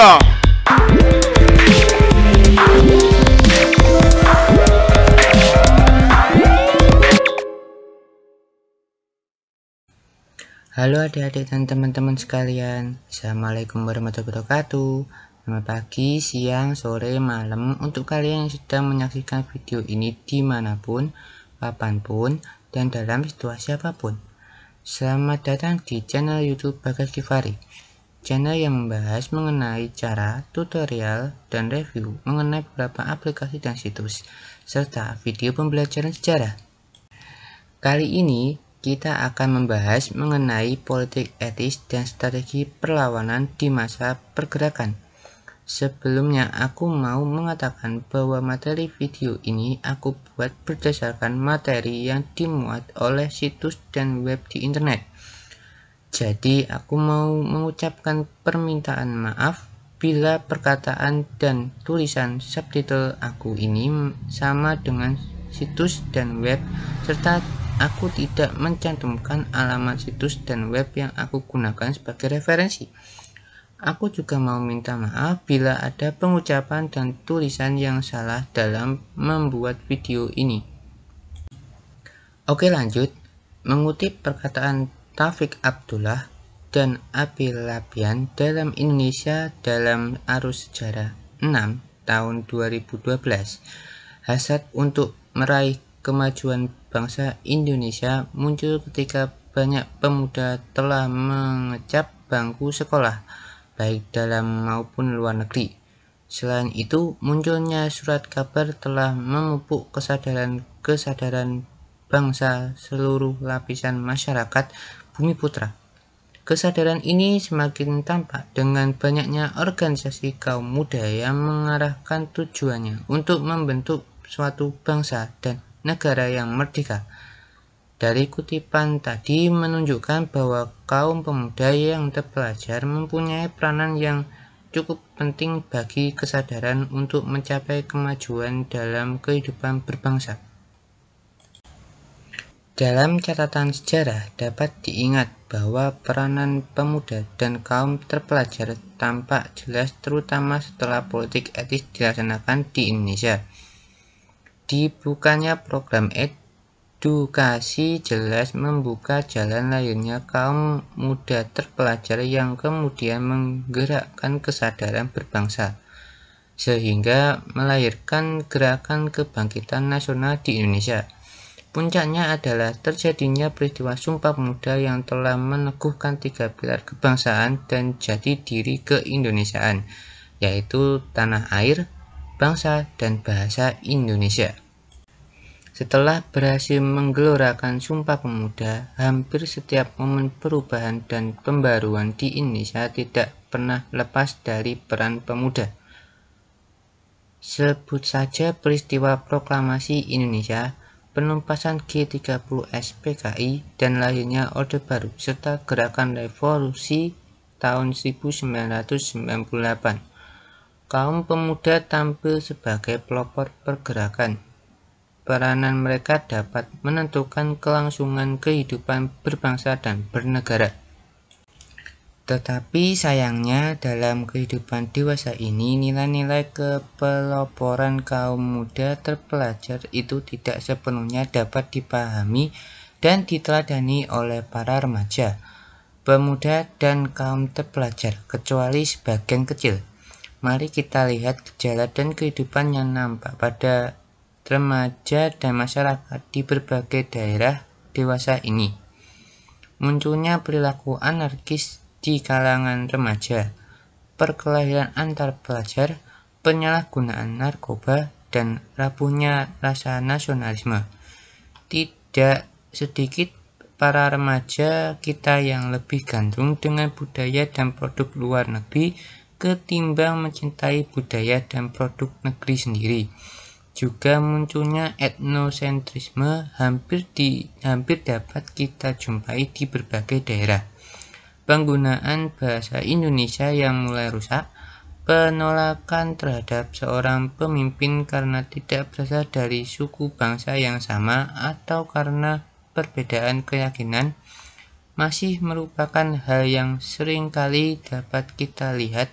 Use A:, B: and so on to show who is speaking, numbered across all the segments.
A: Yeah.
B: Halo adik-adik dan teman-teman sekalian, Assalamualaikum warahmatullahi wabarakatuh. Selamat pagi, siang, sore, malam untuk kalian yang sedang menyaksikan video ini dimanapun, kapanpun, dan dalam situasi apapun. Selamat datang di channel YouTube Bagas Givari, channel yang membahas mengenai cara, tutorial, dan review mengenai beberapa aplikasi dan situs, serta video pembelajaran sejarah. Kali ini kita akan membahas mengenai politik etis dan strategi perlawanan di masa pergerakan. Sebelumnya aku mau mengatakan bahwa materi video ini aku buat berdasarkan materi yang dimuat oleh situs dan web di internet. Jadi aku mau mengucapkan permintaan maaf bila perkataan dan tulisan subtitle aku ini sama dengan situs dan web, serta aku tidak mencantumkan alamat situs dan web yang aku gunakan sebagai referensi. Aku juga mau minta maaf bila ada pengucapan dan tulisan yang salah dalam membuat video ini. Oke, lanjut. Mengutip perkataan Taufik Abdullah dan Abi Lapian dalam Indonesia dalam Arus Sejarah 6 tahun 2012, hasrat untuk meraih kemajuan bangsa Indonesia muncul ketika banyak pemuda telah mengecap bangku sekolah, baik dalam maupun luar negeri. Selain itu, munculnya surat kabar telah memupuk kesadaran bangsa seluruh lapisan masyarakat Bumi Putra. Kesadaran ini semakin tampak dengan banyaknya organisasi kaum muda yang mengarahkan tujuannya untuk membentuk suatu bangsa dan negara yang merdeka. Dari kutipan tadi menunjukkan bahwa kaum pemuda yang terpelajar mempunyai peranan yang cukup penting bagi kesadaran untuk mencapai kemajuan dalam kehidupan berbangsa. Dalam catatan sejarah dapat diingat bahwa peranan pemuda dan kaum terpelajar tampak jelas terutama setelah politik etis dilaksanakan di Indonesia. Dibukanya program edukasi jelas membuka jalan lahirnya kaum muda terpelajar yang kemudian menggerakkan kesadaran berbangsa, sehingga melahirkan gerakan kebangkitan nasional di Indonesia. Puncaknya adalah terjadinya peristiwa Sumpah Pemuda yang telah meneguhkan 3 pilar kebangsaan dan jati diri keindonesiaan, yaitu tanah air, bangsa, dan bahasa Indonesia. Setelah berhasil menggelorakan Sumpah Pemuda, hampir setiap momen perubahan dan pembaruan di Indonesia tidak pernah lepas dari peran pemuda. Sebut saja peristiwa Proklamasi Indonesia, penumpasan G30S PKI, dan lahirnya Orde Baru, serta gerakan revolusi tahun 1998. Kaum pemuda tampil sebagai pelopor pergerakan. Peranan mereka dapat menentukan kelangsungan kehidupan berbangsa dan bernegara. Tetapi sayangnya dalam kehidupan dewasa ini nilai-nilai kepeloporan kaum muda terpelajar itu tidak sepenuhnya dapat dipahami dan diteladani oleh para remaja, pemuda, dan kaum terpelajar, kecuali sebagian kecil. Mari kita lihat gejala dan kehidupan yang nampak pada remaja dan masyarakat di berbagai daerah dewasa ini. Munculnya perilaku anarkis di kalangan remaja, perkelahian antar pelajar, penyalahgunaan narkoba, dan rapuhnya rasa nasionalisme. Tidak sedikit para remaja kita yang lebih gandrung dengan budaya dan produk luar negeri ketimbang mencintai budaya dan produk negeri sendiri. Juga munculnya etnosentrisme hampir dapat kita jumpai di berbagai daerah. Penggunaan bahasa Indonesia yang mulai rusak, penolakan terhadap seorang pemimpin karena tidak berasal dari suku bangsa yang sama atau karena perbedaan keyakinan, masih merupakan hal yang seringkali dapat kita lihat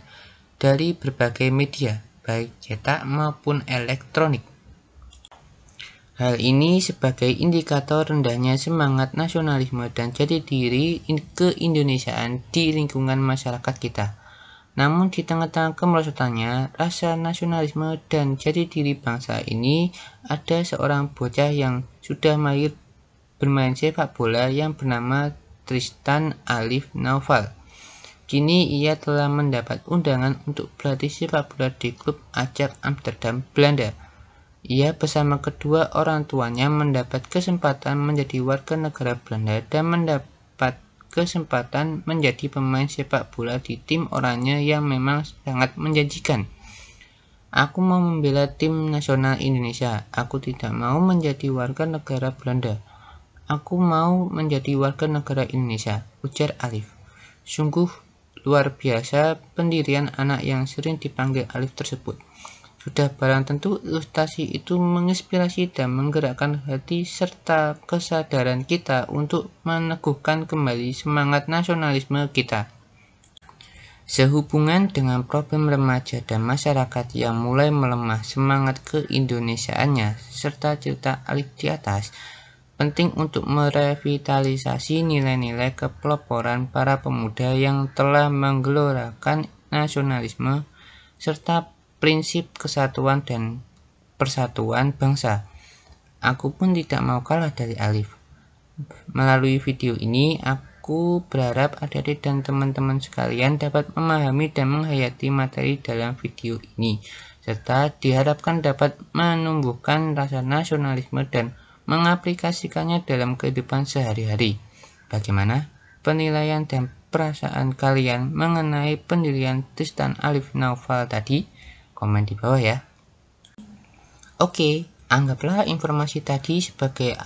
B: dari berbagai media, baik cetak maupun elektronik. Hal ini sebagai indikator rendahnya semangat nasionalisme dan jati diri keindonesiaan di lingkungan masyarakat kita. Namun di tengah-tengah kemerosotannya, rasa nasionalisme dan jati diri bangsa ini, ada seorang bocah yang sudah mahir bermain sepak bola yang bernama Tristan Alif Naufal. Kini ia telah mendapat undangan untuk berlatih sepak bola di klub Ajax Amsterdam, Belanda. Ia bersama kedua orang tuanya mendapat kesempatan menjadi warga negara Belanda dan mendapat kesempatan menjadi pemain sepak bola di tim oranye yang memang sangat menjanjikan. Aku mau membela tim nasional Indonesia. Aku tidak mau menjadi warga negara Belanda. Aku mau menjadi warga negara Indonesia, ujar Alif. Sungguh luar biasa pendirian anak yang sering dipanggil Alif tersebut. Sudah barang tentu ilustrasi itu menginspirasi dan menggerakkan hati serta kesadaran kita untuk meneguhkan kembali semangat nasionalisme kita. Sehubungan dengan problem remaja dan masyarakat yang mulai melemah semangat keindonesiaannya serta cerita Alif di atas, penting untuk merevitalisasi nilai-nilai kepeloporan para pemuda yang telah menggelorakan nasionalisme serta prinsip kesatuan dan persatuan bangsa. Aku pun tidak mau kalah dari Alif. Melalui video ini, aku berharap adik-adik dan teman-teman sekalian dapat memahami dan menghayati materi dalam video ini, serta diharapkan dapat menumbuhkan rasa nasionalisme dan mengaplikasikannya dalam kehidupan sehari-hari. Bagaimana penilaian dan perasaan kalian mengenai pendirian Tristan Alif Naufal tadi? Komen di bawah ya. Oke, anggaplah informasi tadi sebagai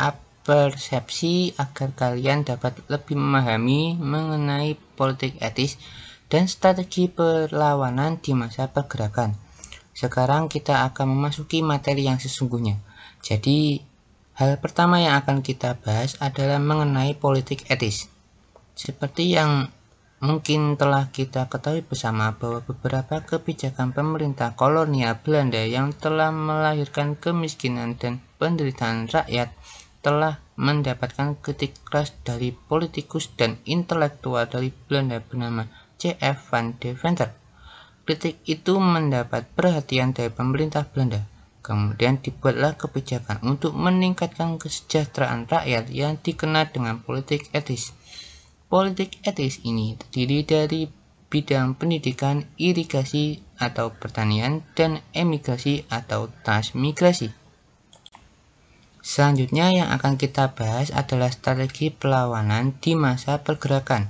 B: persepsi agar kalian dapat lebih memahami mengenai politik etis dan strategi perlawanan di masa pergerakan. Sekarang kita akan memasuki materi yang sesungguhnya. Jadi, hal pertama yang akan kita bahas adalah mengenai politik etis. Seperti yang mungkin telah kita ketahui bersama bahwa beberapa kebijakan pemerintah kolonial Belanda yang telah melahirkan kemiskinan dan penderitaan rakyat telah mendapatkan kritik keras dari politikus dan intelektual dari Belanda bernama C.F. van Deventer. Kritik itu mendapat perhatian dari pemerintah Belanda. Kemudian dibuatlah kebijakan untuk meningkatkan kesejahteraan rakyat yang dikenal dengan politik etis. Politik etis ini terdiri dari bidang pendidikan, irigasi atau pertanian, dan emigrasi atau transmigrasi. Selanjutnya yang akan kita bahas adalah strategi perlawanan di masa pergerakan.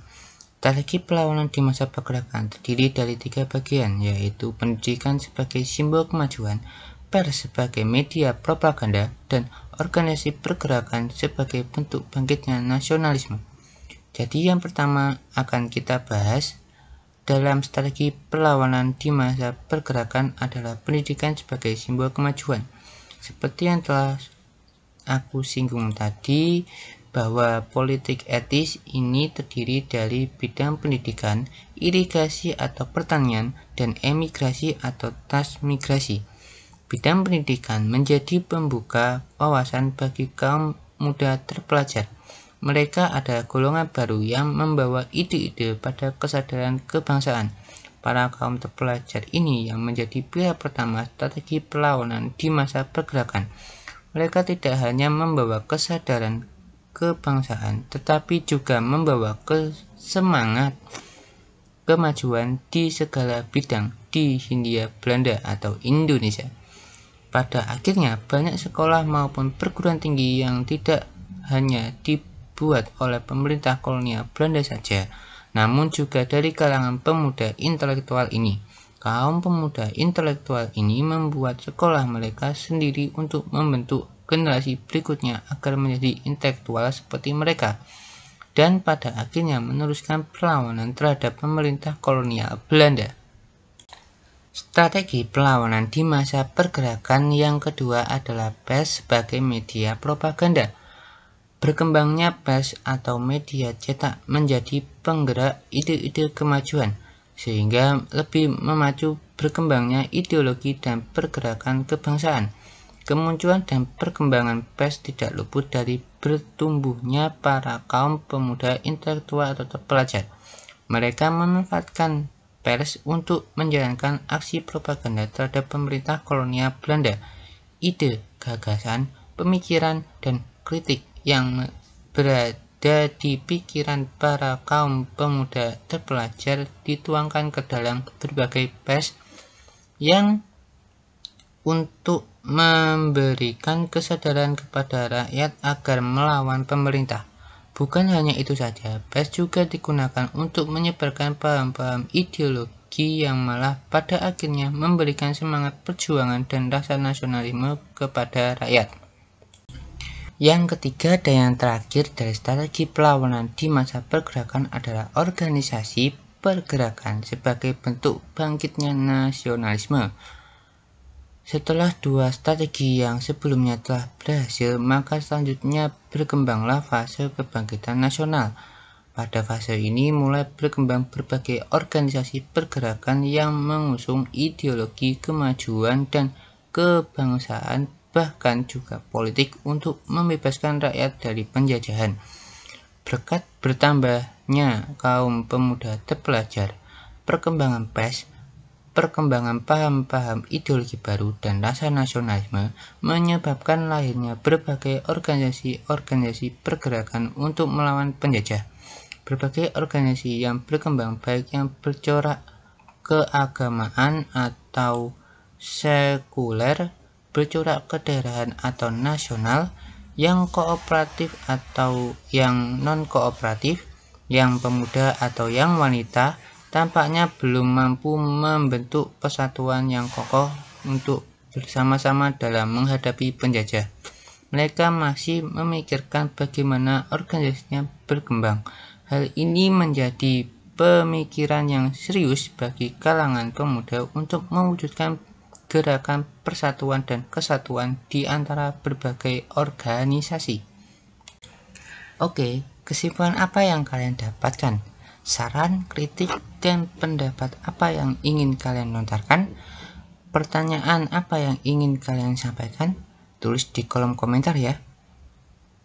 B: Strategi perlawanan di masa pergerakan terdiri dari 3 bagian, yaitu pendidikan sebagai simbol kemajuan, pers sebagai media propaganda, dan organisasi pergerakan sebagai bentuk bangkitnya nasionalisme. Jadi yang pertama akan kita bahas dalam strategi perlawanan di masa pergerakan adalah pendidikan sebagai simbol kemajuan. Seperti yang telah aku singgung tadi, bahwa politik etis ini terdiri dari bidang pendidikan, irigasi atau pertanian, dan emigrasi atau transmigrasi. Bidang pendidikan menjadi pembuka wawasan bagi kaum muda terpelajar. Mereka adalah golongan baru yang membawa ide-ide pada kesadaran kebangsaan. Para kaum terpelajar ini yang menjadi pihak pertama strategi perlawanan di masa pergerakan. Mereka tidak hanya membawa kesadaran kebangsaan, tetapi juga membawa semangat kemajuan di segala bidang di Hindia Belanda atau Indonesia. Pada akhirnya, banyak sekolah maupun perguruan tinggi yang tidak hanya dibuat oleh pemerintah kolonial Belanda saja, namun juga dari kalangan pemuda intelektual ini. Kaum pemuda intelektual ini membuat sekolah mereka sendiri untuk membentuk generasi berikutnya agar menjadi intelektual seperti mereka, dan pada akhirnya meneruskan perlawanan terhadap pemerintah kolonial Belanda. Strategi perlawanan di masa pergerakan yang kedua adalah pers sebagai media propaganda. Berkembangnya pers atau media cetak menjadi penggerak ide-ide kemajuan. sehingga lebih memacu berkembangnya ideologi dan pergerakan kebangsaan. Kemunculan dan perkembangan pers tidak luput dari bertumbuhnya para kaum pemuda intelektual atau pelajar. Mereka memanfaatkan pers untuk menjalankan aksi propaganda terhadap pemerintah kolonial Belanda. Ide, gagasan, pemikiran, dan kritik yang berada di pikiran para kaum pemuda terpelajar dituangkan ke dalam berbagai pers yang untuk memberikan kesadaran kepada rakyat agar melawan pemerintah. Bukan hanya itu saja, pers juga digunakan untuk menyebarkan paham-paham ideologi yang malah pada akhirnya memberikan semangat perjuangan dan rasa nasionalisme kepada rakyat. Yang ketiga dan yang terakhir dari strategi perlawanan di masa pergerakan adalah organisasi pergerakan sebagai bentuk bangkitnya nasionalisme. Setelah dua strategi yang sebelumnya telah berhasil, maka selanjutnya berkembanglah fase kebangkitan nasional. Pada fase ini mulai berkembang berbagai organisasi pergerakan yang mengusung ideologi kemajuan dan kebangsaan, bahkan juga politik untuk membebaskan rakyat dari penjajahan. Berkat bertambahnya kaum pemuda terpelajar, perkembangan pers, perkembangan paham-paham ideologi baru dan rasa nasionalisme menyebabkan lahirnya berbagai organisasi-organisasi pergerakan untuk melawan penjajah. Berbagai organisasi yang berkembang baik yang bercorak keagamaan atau sekuler, bercorak kedaerahan atau nasional, yang kooperatif atau yang non-kooperatif, yang pemuda atau yang wanita, tampaknya belum mampu membentuk persatuan yang kokoh untuk bersama-sama dalam menghadapi penjajah. Mereka masih memikirkan bagaimana organisasinya berkembang. Hal ini menjadi pemikiran yang serius bagi kalangan pemuda untuk mewujudkan gerakan persatuan dan kesatuan di antara berbagai organisasi. Oke, kesimpulan apa yang kalian dapatkan? Saran, kritik, dan pendapat apa yang ingin kalian lontarkan? Pertanyaan apa yang ingin kalian sampaikan? Tulis di kolom komentar ya.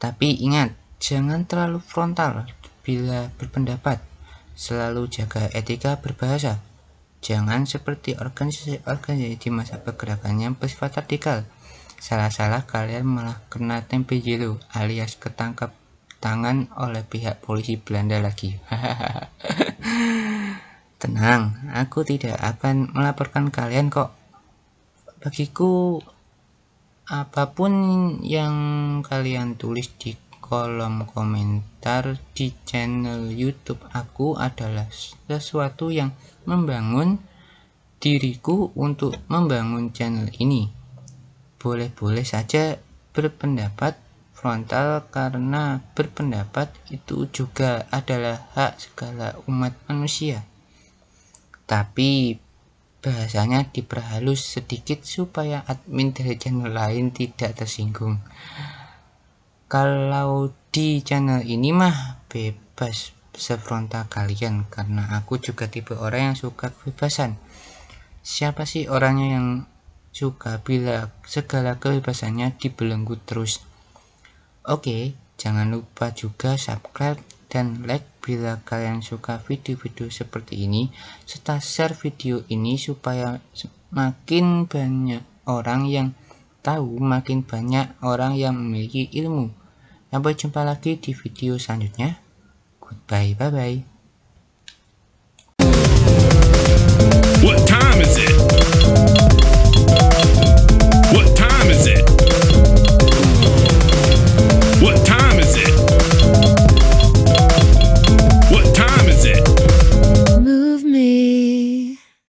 B: Tapi ingat, jangan terlalu frontal bila berpendapat. Selalu jaga etika berbahasa. Jangan seperti organisasi di masa pergerakan yang bersifat radikal. Salah-salah kalian malah kena tempe jelo alias ketangkap tangan oleh pihak polisi Belanda lagi. Tenang, aku tidak akan melaporkan kalian kok. Bagiku, apapun yang kalian tulis di kolom komentar di channel YouTube aku adalah sesuatu yang membangun diriku untuk membangun channel ini. Boleh-boleh saja berpendapat frontal, karena berpendapat itu juga adalah hak segala umat manusia. Tapi bahasanya diperhalus sedikit supaya admin dari channel lain tidak tersinggung. Kalau di channel ini mah bebas sefrontal kalian, karena aku juga tipe orang yang suka kebebasan. Siapa sih orangnya yang suka bila segala kebebasannya dibelenggu terus? Oke, jangan lupa juga subscribe dan like bila kalian suka video-video seperti ini, serta share video ini supaya makin banyak orang yang tahu, makin banyak orang yang memiliki ilmu. Sampai jumpa lagi di video selanjutnya. Goodbye, bye-bye.